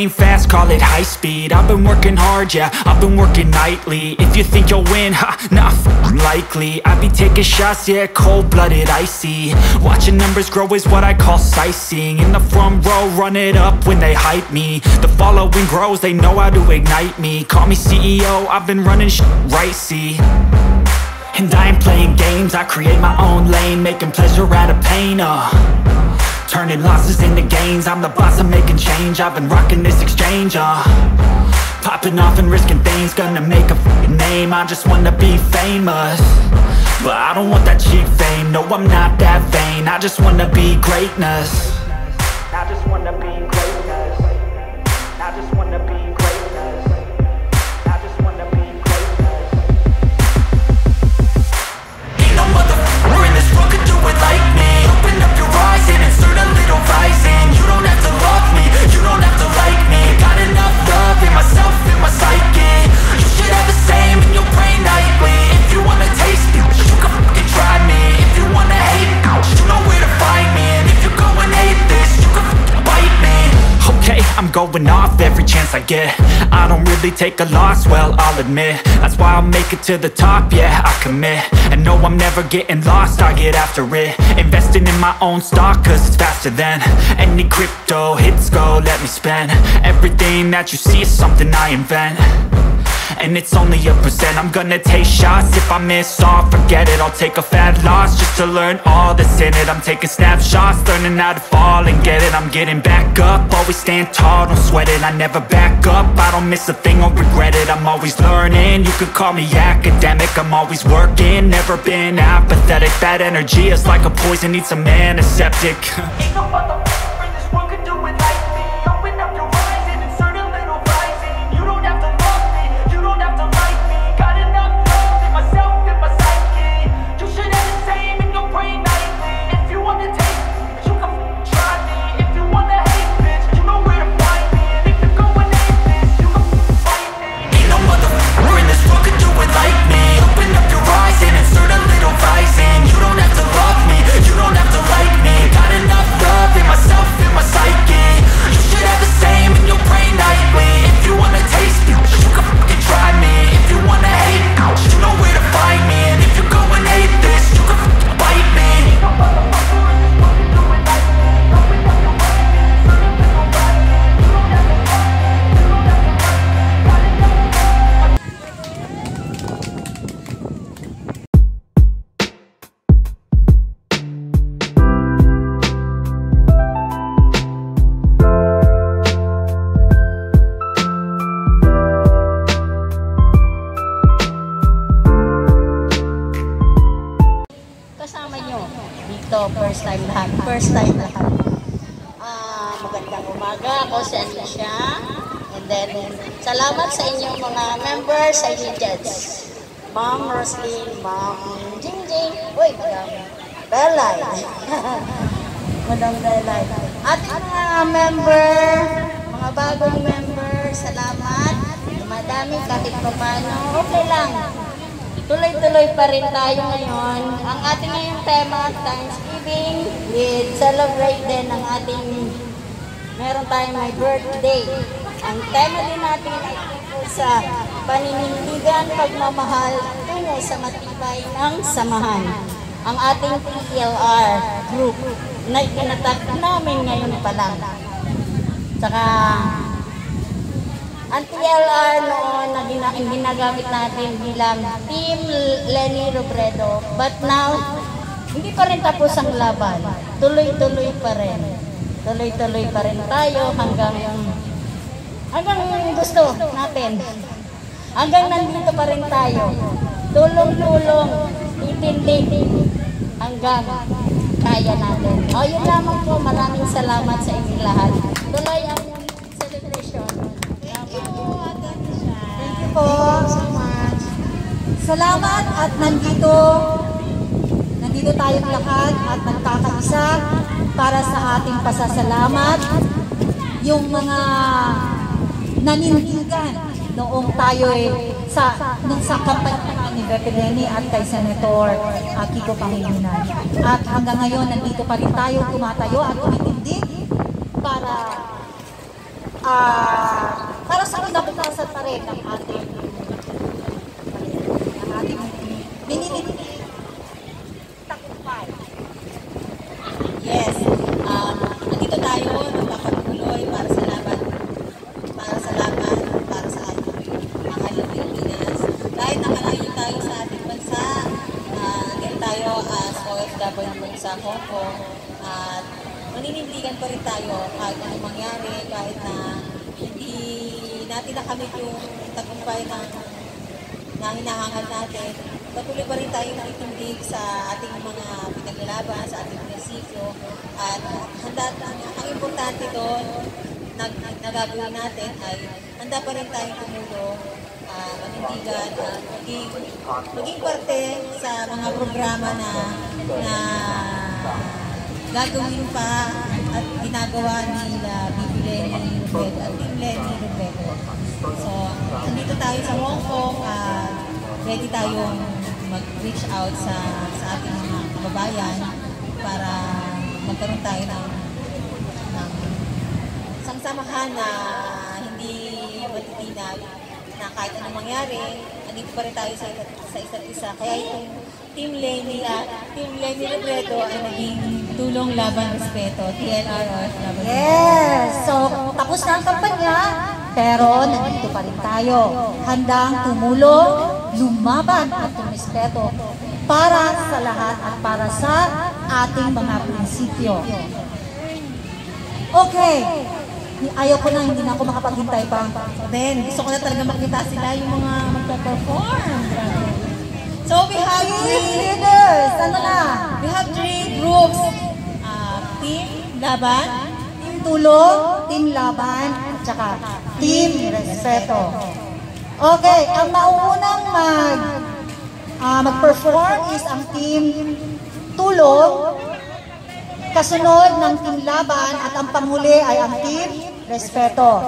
brain fast, call it high speed. I've been working hard, yeah, I've been working nightly. If you think you'll win, ha, nah, likely. I be taking shots, yeah, cold-blooded, icy. Watching numbers grow is what I call sightseeing. In the front row, run it up when they hype me. The following grows, they know how to ignite me. Call me CEO, I've been running shit right, see. And I ain't playing games, I create my own lane, making pleasure out of pain, turning losses into gains. I'm the boss, I'm making change. I've been rocking this exchange, popping off and risking things. Gonna make a f***ing name. I just wanna be famous, but I don't want that cheap fame. No, I'm not that vain. I just wanna be greatness. I just wanna be greatness. I just wanna be greatness. I just wanna be greatness. Ain't no motherfucker in this world could do it like me. Open up your eyes and insert a little rising. You don't have to love me, you don't have to like me. Got enough love in myself, in my psyche. You should have the same in your brain nightly. If you wanna taste me, you can fucking try me. If you wanna hate me, you know where to find me. And if you go and hate this, you can fucking bite me. Okay, I'm going off every chance I get. I don't really take a loss, well, I'll admit. That's why I'll make it to the top, yeah, I commit. And no, I'm never getting lost, I get after it. Investing in my own stock, cause it's faster than any crypto hits go, let me spend. Everything that you see is something I invent, and it's only a percent. I'm gonna take shots, if I miss all, forget it. I'll take a fat loss just to learn all that's in it. I'm taking snapshots, learning how to fall and get it. I'm getting back up, always stand tall, don't sweat it. I never back up, I don't miss a thing or regret it. I'm always learning, you could call me academic. I'm always working, never been apathetic. Bad energy is like a poison, needs some antiseptic. Ain't no motherfucker in this world could do it like me. Open up your eyes and insert a little rising. You don't have to love me, you don't have to like me. Got enough love in myself, in my psyche. You should have the same in your brain nightly. If you want to taste me, you can f***ing try me. If you want to hate, bitch, you know where to find me. And if you go and hate this, you can f***ing fight me. Ain't no motherfucker in this world could do it like me. Open up your eyes and insert a little rising. You don't have to love me, you don't have to like me. Got enough love in myself, in my psyche. You should have the same in your brain nightly. If you wanna taste me, you can fucking try me. If you wanna hate, you know where to find me. And if you go and hate this, you can fucking bite me. No motherfucker in this world can do it like me. Open up your eyes and insert a little rising. You don't have to love me, you don't have to like me. Got enough love. Kasama nyo dito, first time lahat. Magandang umaga, ako si Alicia. And then, salamat sa inyong mga members, sa agents. Ma'am Roslyn, Ma'am Jingjing, uy, Madam Belay. Madam Belay. At mga member, mga bagong member, salamat. Madami kahit pa paano, okay lang. Tuloy-tuloy pa rin tayo ngayon. Ang ating ngayong tema, Thanksgiving, with celebrate din ang ating, meron tayong my birthday. Ang tema din natin ay tungkol sa paninindigan, pagmamahal, tungo sa matibay ng samahan. Ang ating TLR group na itinatag namin ngayon pa lang. Tsaka, ang TLR noon na ginagamit natin bilang Team Lenny Robredo. But now, hindi pa rin tapos ang laban. Tuloy-tuloy pa rin. Tuloy-tuloy pa rin tayo hanggang gusto natin. Hanggang nandito pa rin tayo. Tulong-tulong, itindig hanggang kaya natin. O, yun lamang po. Maraming salamat sa inyong lahat. Tuloy ang celebration. Thank you po so much. Salamat at nandito tayong lahat at nagkakaisa para sa ating pasasalamat. Yung mga nanindigan noong tayo sa kampanya ni Bebe Lenny at kay Senator Kiko Pangilinan. At hanggang ngayon nandito pa rin tayo, tumatayo at tumitindig para para sa kinabukasan pa rin ng ating minimiti tagumpay. Yes, nandito tayo, nagpapatuloy para sa laban, para sa ating mahal na Pilipinas. Kahit nakalayo tayo sa ating bansa, nandito tayo as OFW sa Hong Kong, at maninindigan pa rin tayo kahit anong mangyari, kahit na hindi natin nakamit yung tagumpay na hinahangad natin. Patuloy pa rin tayo nakitindig sa ating mga pinaglalaban, sa ating prinsipyo, at ang importante doon na gagawin natin ay handa pa rin tayong tumulong, manindigan, at maging parte sa mga programa na gagawin pa at ginagawa ni Bibi Lenny Robredo at Team Lenny Robredo. So, nandito tayo sa Hong Kong at ready tayong mag-reach out sa ating mga kababayan para magkaroon tayo ng sangsamahan na hindi matitinag, na kahit anong mangyari, andito pa rin tayo sa isa't isa. Kaya itong Team Lenny Robredo ay naging Tulong Laban Respeto, TLRR Laban Respeto. Yes! So, tapos na ang kampanya, pero nandito pa rin tayo. Handang tumulong, lumaban at tumispeto para sa lahat at para sa ating mga prinsipyo. Okay. Ayaw ko na, hindi na ako makapaghintay pa. Then, gusto ko na talaga makita sila yung mga magpa-perform. So, we have Three leaders! Ano na? We have 3 groups. Team Laban, Team Tulong, Team Laban, at saka Team Respeto. Okay, ang mauunang mag-perform is ang Team Tulong, kasunod ng Team Laban, at ang panghuli ay ang Team Respeto.